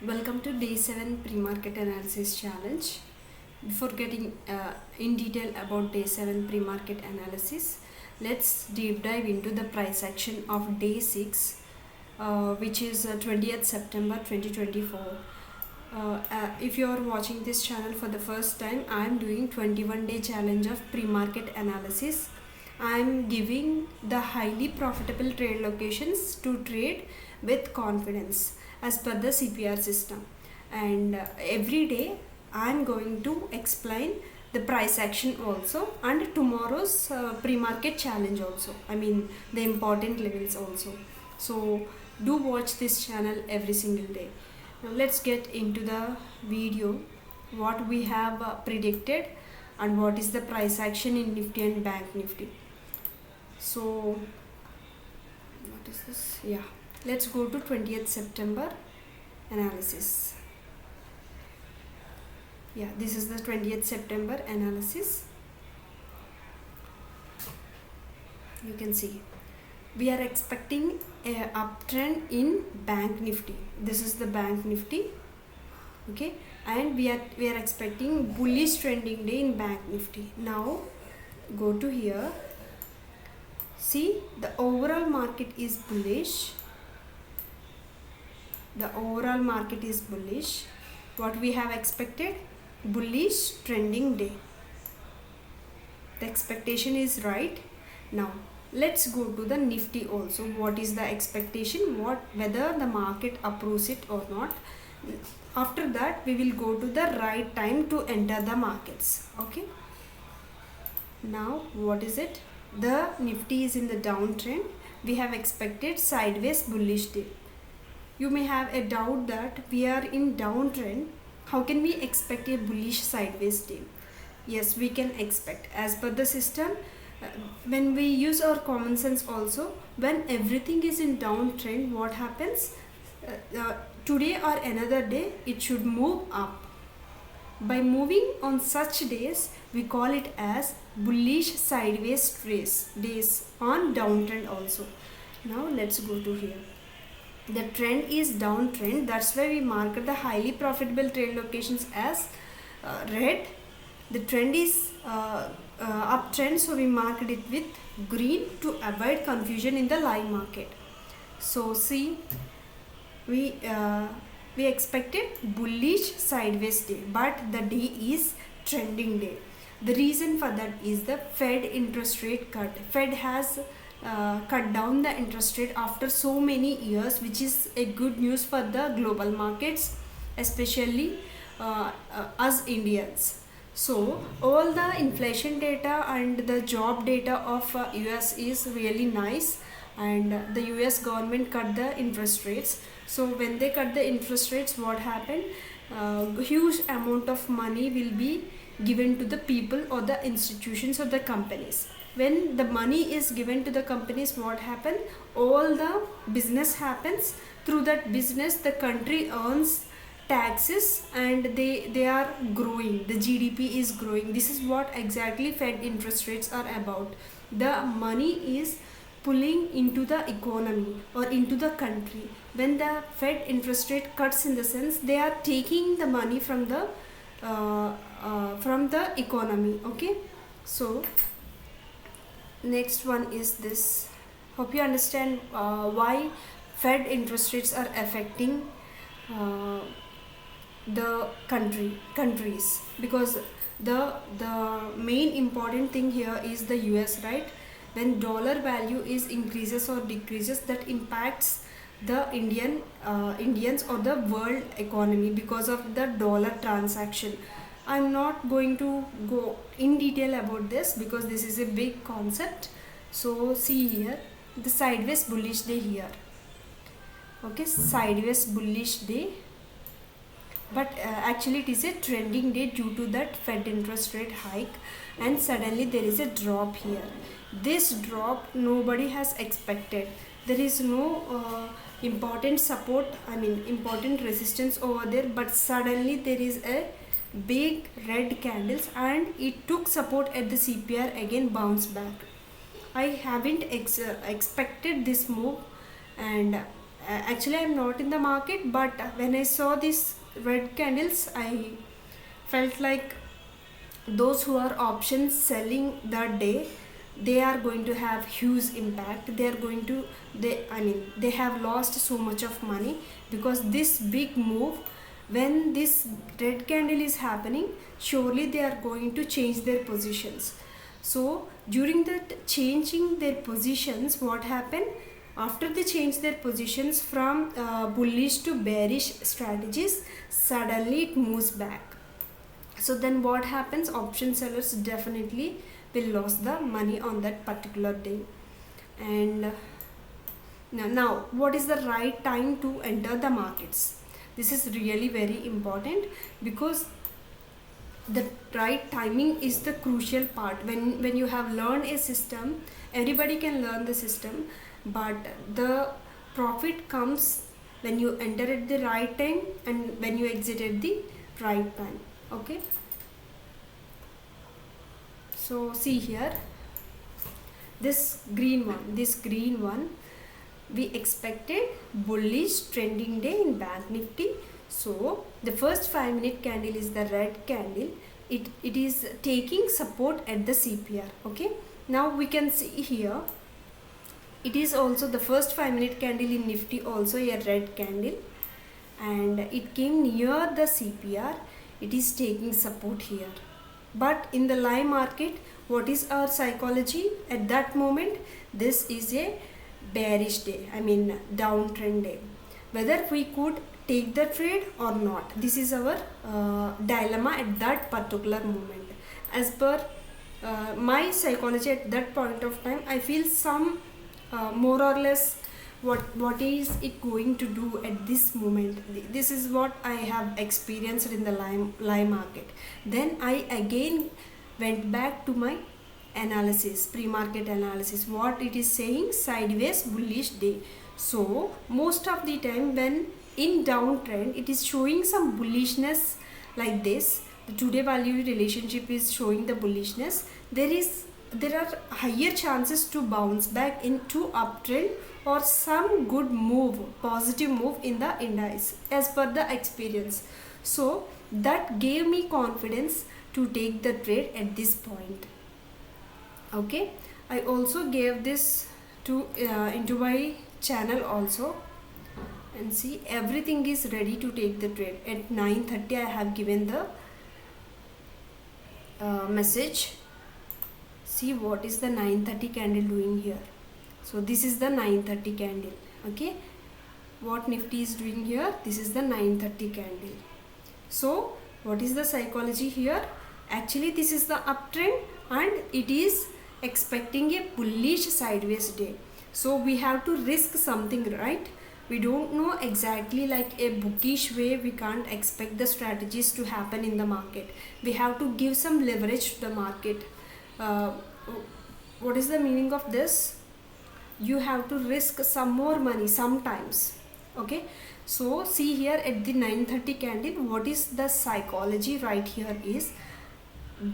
Welcome to Day 7 Premarket Analysis Challenge. Before getting in detail about Day 7 Premarket Analysis, let's deep dive into the price action of Day 6, which is 20th September 2024. If you are watching this channel for the first time, I am doing 21-day challenge of pre-market analysis. I am giving the highly profitable trade locations to trade with confidence as per the CPR system, and every day I am going to explain the price action also and tomorrow's pre-market challenge also, I mean the important levels also. So do watch this channel every single day. Now let's get into the video, what we have predicted and what is the price action in Nifty and Bank Nifty. So what is this? Yeah, let's go to 20th September analysis. Yeah, this is the 20th September analysis. You can see we are expecting a uptrend in Bank Nifty. This is the Bank Nifty, okay, and we are expecting bullish trending day in Bank Nifty. Now go to here, see the overall market is bullish. The overall market is bullish. What we have expected, bullish trending day. The expectation is right. Now let's go to the Nifty also. What is the expectation, whether the market approves it or not. After that we will go to the right time to enter the markets. Okay, now what is it? The Nifty is in the downtrend. We have expected sideways bullish day. You may have a doubt that we are in downtrend, how can we expect a bullish sideways day? Yes, we can expect as per the system. When we use our common sense also, when everything is in downtrend, what happens? Today or another day it should move up. By moving on such days, we call it as bullish sideways days on downtrend also. Now let's go to here. The trend is downtrend, that's why we mark the highly profitable trade locations as red. The trend is uptrend, so we marked it with green to avoid confusion in the live market. So see, we expected bullish sideways day, but the day is trending day. The reason for that is the Fed interest rate cut. Fed has cut down the interest rate after so many years, which is a good news for the global markets, especially us Indians. So all the inflation data and the job data of US is really nice, and the US government cut the interest rates. So when they cut the interest rates, what happened? Huge amount of money will be given to the people or the institutions or the companies. When the money is given to the companies, what happens? All the business happens. Through that business, the country earns taxes and they are growing. The GDP is growing. This is what exactly Fed interest rates are about. The money is pulling into the economy or into the country. When the Fed interest rate cuts, in the sense they are taking the money from the economy. Okay, so next one is this. Hope you understand why Fed interest rates are affecting the countries, because the main important thing here is the US, right? When dollar value is increases or decreases, that impacts the Indians or the world economy because of the dollar transaction. I'm not going to go in detail about this because this is a big concept. So see here, the sideways bullish day here. Okay, sideways bullish day, but actually it is a trending day due to that Fed interest rate hike, and suddenly there is a drop here. This drop nobody has expected. There is no important support, I mean important resistance over there, but suddenly there is a big red candles and it took support at the CPR, again bounce back. I haven't expected this move, and actually I'm not in the market, but when I saw these red candles, I felt like those who are options selling that day, they are going to have huge impact. They are going to, they have lost so much of money, because this big move, when this red candle is happening, surely they are going to change their positions. So during that changing their positions, what happened, after they change their positions from bullish to bearish strategies, suddenly it moves back. So then what happens, option sellers definitely will lose the money on that particular day. And now what is the right time to enter the markets? This is really very important, because the right timing is the crucial part. When you have learned a system, everybody can learn the system, but the profit comes when you enter at the right time and when you exit at the right time. Okay, so see here, this green one, we expected bullish trending day in bank nifty. So the first 5-minute candle is the red candle. It is taking support at the CPR. Okay, now we can see here, it is also the first 5-minute candle in nifty, also a red candle, and it came near the CPR. It is taking support here. But in the live market, what is our psychology at that moment? This is a bearish day, downtrend day. Whether we could take the trade or not, this is our dilemma at that particular moment. As per my psychology at that point of time, I feel some more or less what is it going to do at this moment. This is what I have experienced in the live market. Then I again went back to my analysis, pre-market analysis, what it is saying, sideways bullish day. So most of the time when in downtrend, it is showing some bullishness like this. The today value relationship is showing the bullishness. There are higher chances to bounce back into uptrend or some good move, positive move in the index as per the experience. So that gave me confidence to take the trade at this point. Okay, I also gave this to into my channel also, and see, everything is ready to take the trade. At 9:30 I have given the message. See what is the 9:30 candle doing here. So this is the 9:30 candle. Okay, what nifty is doing here, this is the 9:30 candle. So what is the psychology here? Actually this is the uptrend and it is expecting a bullish sideways day. So we have to risk something, right? We don't know exactly, like a bookish way we can't expect the strategies to happen in the market. We have to give some leverage to the market. What is the meaning of this? You have to risk some more money sometimes. Okay, so see here at the 9:30 candle, what is the psychology right here is,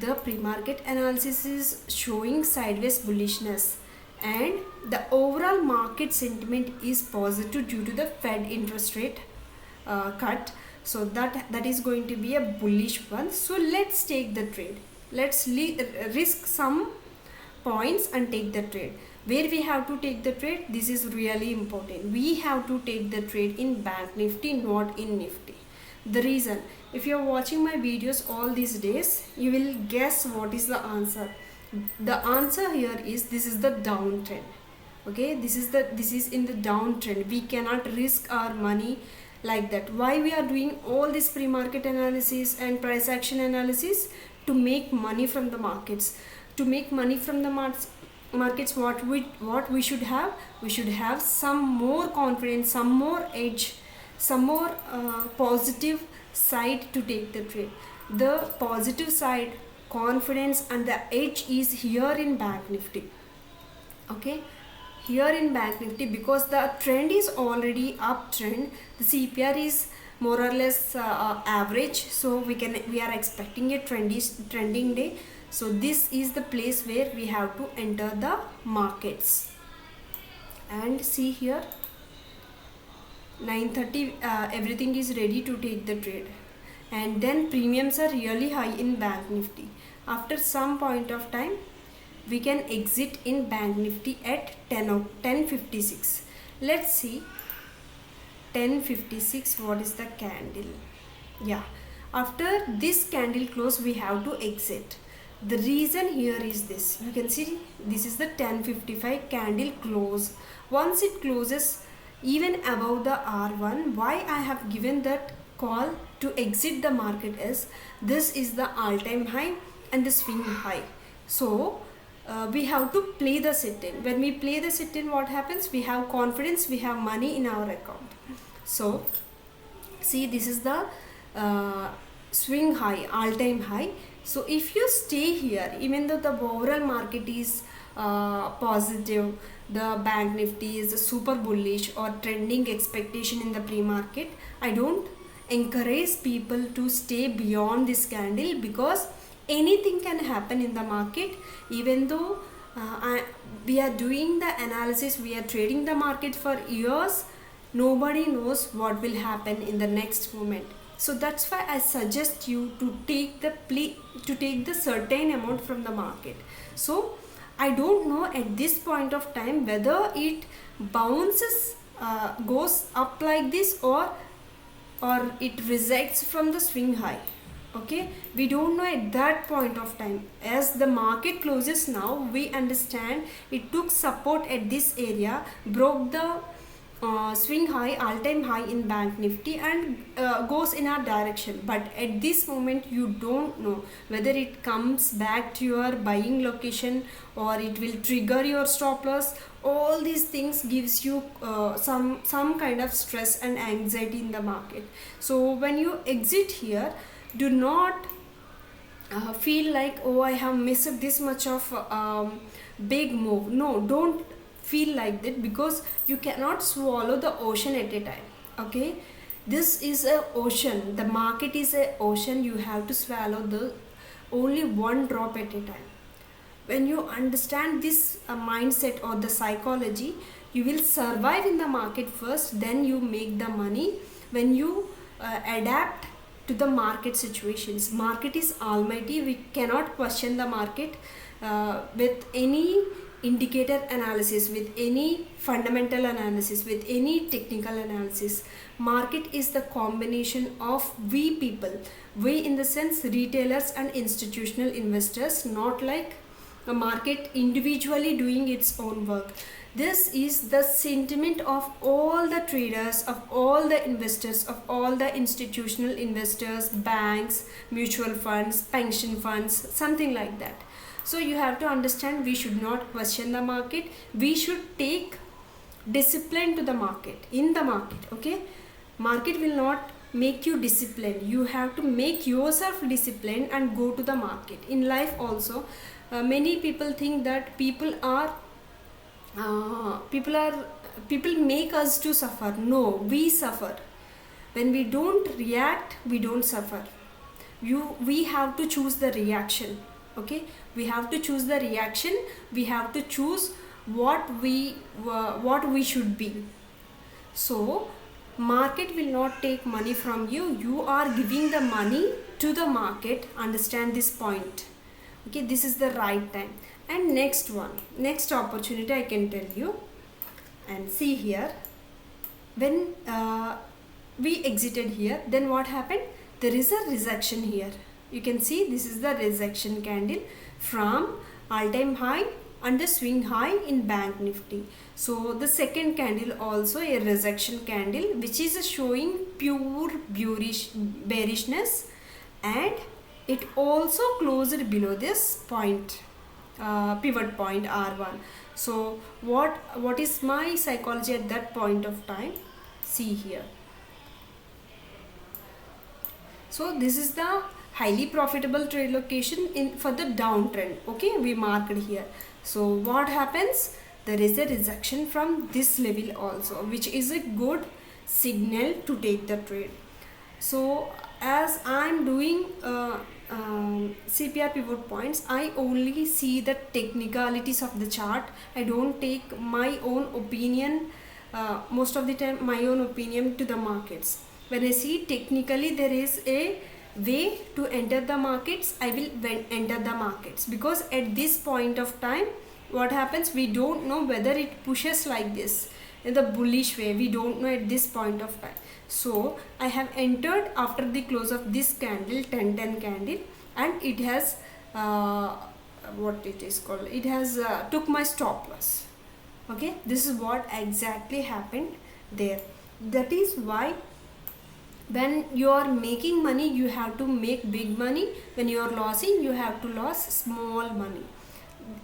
the pre-market analysis is showing sideways bullishness and the overall market sentiment is positive due to the Fed interest rate cut. So that is going to be a bullish one. So let's take the trade. Let's risk some points and take the trade. Where we have to take the trade, this is really important. We have to take the trade in bank nifty, not in nifty. The reason, if you are watching my videos all these days, you will guess what is the answer. The answer here is, this is the downtrend. Okay, this is in the downtrend. We cannot risk our money like that. Why we are doing all this pre-market analysis and price action analysis? To make money from the markets. To make money from the markets, what we should have, we should have some more confidence, some more edge, some more positive side to take the trade. The positive side, confidence and the edge is here in bank nifty. Okay, here in bank nifty, because the trend is already uptrend, the CPR is more or less average, so we are expecting a trending day. So this is the place where we have to enter the markets. And see here, 9:30 everything is ready to take the trade, and then premiums are really high in bank nifty. After some point of time we can exit in bank nifty at 10:56. Let's see 10:56 what is the candle. Yeah, after this candle close we have to exit. The reason here is this, you can see this is the 10:55 candle close. Once it closes even above the R1, why I have given that call to exit the market is this is the all-time high and the swing high. So we have to play the sit-in. When we play the sit-in, what happens? We have confidence, we have money in our account. So see, this is the swing high, all-time high. So if you stay here, even though the overall market is positive, the bank nifty is super bullish or trending expectation in the pre-market, I don't encourage people to stay beyond this candle, because anything can happen in the market. Even though we are doing the analysis, we are trading the market for years, nobody knows what will happen in the next moment. So that's why I suggest you to take the certain amount from the market. So I don't know at this point of time whether it bounces, goes up like this, or it rejects from the swing high. Okay, we don't know at that point of time. As the market closes now, we understand it took support at this area, broke the swing high, all-time high in bank nifty, and goes in our direction. But at this moment you don't know whether it comes back to your buying location or it will trigger your stop loss. All these things gives you some kind of stress and anxiety in the market. So when you exit here, do not feel like, oh, I have missed this much of big move. No, don't feel like that, because you cannot swallow the ocean at a time. Okay, this is a ocean, the market is a ocean. You have to swallow the only one drop at a time. When you understand this mindset or the psychology, you will survive in the market first, then you make the money. When you adapt to the market situations, market is almighty, we cannot question the market with any indicator analysis, with any fundamental analysis, with any technical analysis. Market is the combination of we people, we in the sense retailers and institutional investors, not like a market individually doing its own work. This is the sentiment of all the traders, of all the investors, of all the institutional investors, banks, mutual funds, pension funds, something like that. So you have to understand, we should not question the market, we should take discipline to the market, in the market. Okay, market will not make you disciplined, you have to make yourself disciplined and go to the market. In life also, many people think that people make us to suffer. No, we suffer. When we don't react, we don't suffer. We have to choose the reaction. Okay, we have to choose the reaction, we have to choose what we should be. So market will not take money from you, you are giving the money to the market. Understand this point. Okay, this is the right time. And next opportunity I can tell you, and see here, when we exited here, then what happened? There is a rejection here. You can see this is the rejection candle from all-time high and the swing high in bank nifty. So the second candle also a rejection candle, which is showing pure bearishness, and it also closed below this point, pivot point R1. So what is my psychology at that point of time? See here. So this is the highly profitable trade location for the downtrend. Okay, we marked here. So what happens? There is a rejection from this level also, which is a good signal to take the trade. So as I am doing CPR pivot points, I only see the technicalities of the chart. I don't take my own opinion most of the time my own opinion to the markets. When I see technically there is a way to enter the markets, I will enter the markets, because at this point of time what happens, we don't know whether it pushes like this in the bullish way. We don't know at this point of time. So I have entered after the close of this candle, 10-10 candle, and it has what it is called, it has took my stop loss. Okay, this is what exactly happened there. That is why when you are making money, you have to make big money. When you are losing, you have to lose small money.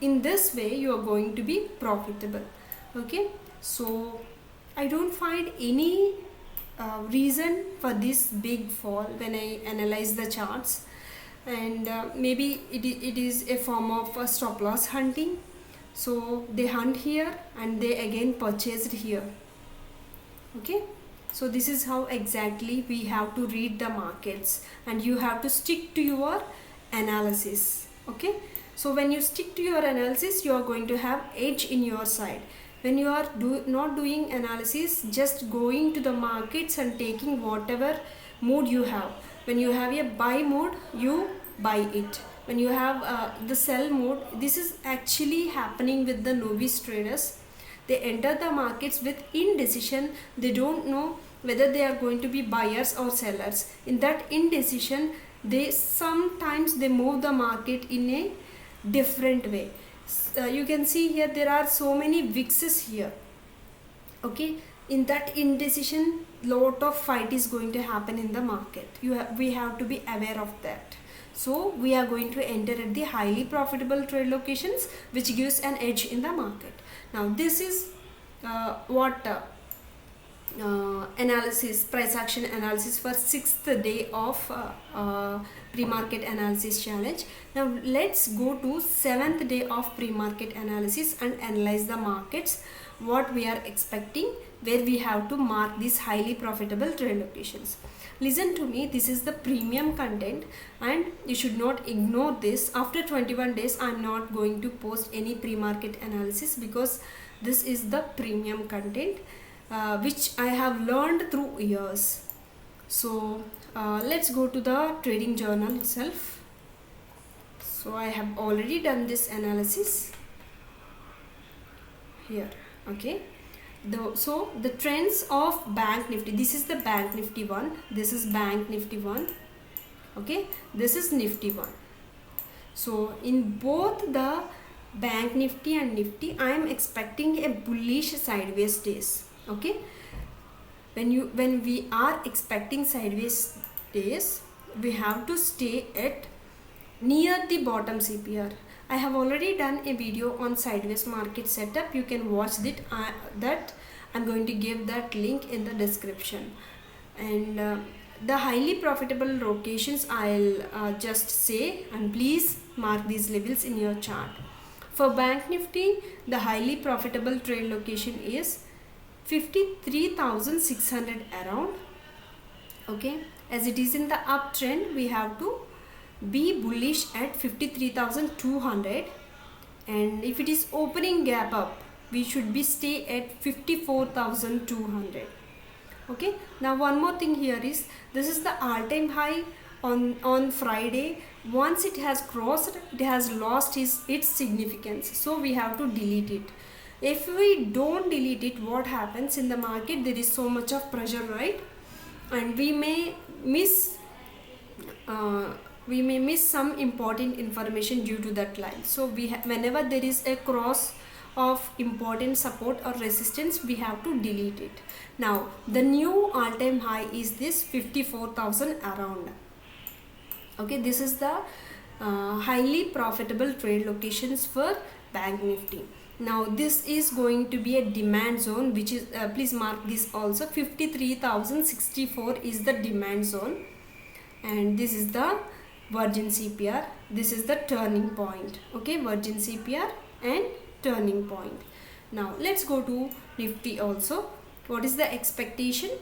In this way you are going to be profitable. Okay, so I don't find any reason for this big fall when I analyze the charts, and maybe it is a form of stop loss hunting. So they hunt here and they again purchased here. Okay, so this is how exactly we have to read the markets, and you have to stick to your analysis. Okay, so when you stick to your analysis, you are going to have edge in your side. When you are not doing analysis, just going to the markets and taking whatever mood you have. When you have a buy mode, you buy it. When you have the sell mode, this is actually happening with the novice traders. They enter the markets with indecision. They don't know whether they are going to be buyers or sellers. In that indecision, they sometimes they move the market in a different way. You can see here there are so many VIXs here. Okay, in that indecision, lot of fight is going to happen in the market. We have to be aware of that. So we are going to enter at the highly profitable trade locations, which gives an edge in the market. Now this is what analysis, price action analysis for 6th day of pre-market analysis challenge. Now let's go to 7th day of pre-market analysis and analyze the markets, what we are expecting, where we have to mark these highly profitable trade locations. Listen to me, this is the premium content and you should not ignore this. After 21 days I am not going to post any pre-market analysis, because this is the premium content which I have learned through years. So let's go to the trading journal itself. So I have already done this analysis here. Okay, so the trends of Bank Nifty, this is the Bank Nifty one, this is Bank Nifty one. Okay, this is Nifty one. So in both the Bank Nifty and Nifty, I am expecting a bullish sideways days. Okay, when we are expecting sideways days, we have to stay at near the bottom CPR. I have already done a video on sideways market setup. You can watch that. I'm going to give that link in the description. And the highly profitable locations I'll just say, and please mark these levels in your chart. For Bank Nifty, the highly profitable trade location is 53,600 around. Okay, as it is in the uptrend, we have to be bullish at 53,200, and if it is opening gap up, we should be stay at 54,200. Okay, now one more thing here is, this is the all-time high on Friday. Once it has crossed, it has lost its significance, so we have to delete it. If we don't delete it, what happens in the market? There is so much of pressure, right? And we may miss some important information due to that line. So whenever there is a cross of important support or resistance, we have to delete it. Now the new all-time high is this 54,000 around. Okay, this is the highly profitable trade locations for Bank Nifty. Now this is going to be a demand zone, which is please mark this also, 53,064 is the demand zone, and this is the virgin CPR. This is the turning point. Okay, virgin CPR and turning point. Now let's go to Nifty also. What is the expectation?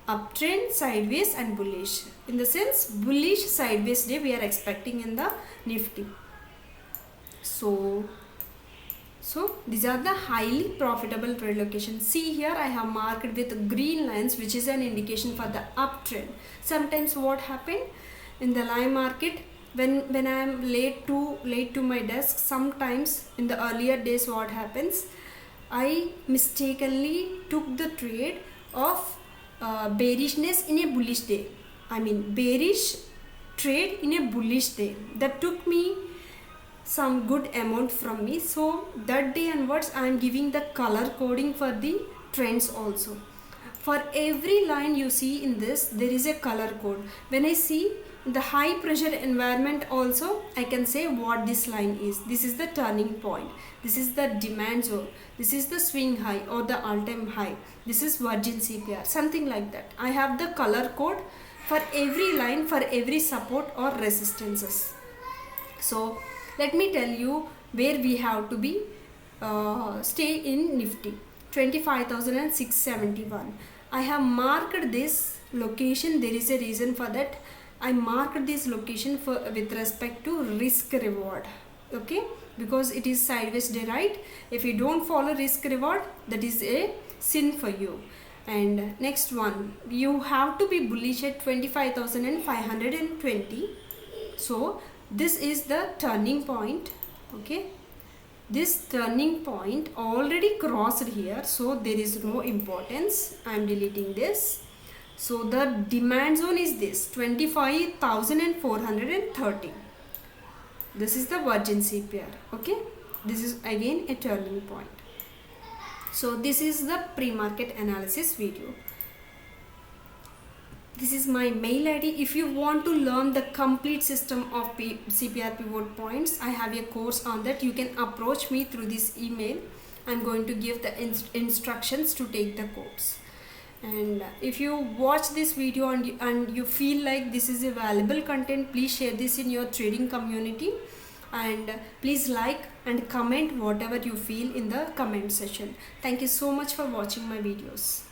Uptrend, sideways and bullish. In the sense, bullish sideways day we are expecting in the Nifty. So So these are the highly profitable trade locations. See here I have marked with green lines, which is an indication for the uptrend. Sometimes what happened in the live market, when I am late to my desk, sometimes in the earlier days what happens, I mistakenly took the trade of bearishness in a bullish day. I mean bearish trade in a bullish day. That took me some good amount from me. So that day onwards I am giving the color coding for the trends also. For every line you see in this, there is a color code. When I see the high pressure environment also, I can say what this line is. This is the turning point. This is the demand zone. This is the swing high or the all-time high. This is virgin CPR, something like that. I have the color code for every line, for every support or resistances. So let me tell you where we have to be stay in Nifty. 25,671. I have marked this location. There is a reason for that. I marked this location for with respect to risk reward. Okay, because it is sideways day, right? If you don't follow risk reward, that is a sin for you. And next one, you have to be bullish at 25,520. So this is the turning point. Okay, this turning point already crossed here, so there is no importance. I am deleting this. So the demand zone is this 25,430. This is the virgin CPR. Okay, this is again a turning point. So this is the pre-market analysis video. This is my mail ID. If you want to learn the complete system of CPR pivot points, I have a course on that. You can approach me through this email. I'm going to give the instructions to take the course. And if you watch this video and you feel like this is a valuable content, please share this in your trading community, and please like and comment whatever you feel in the comment section. Thank you so much for watching my videos.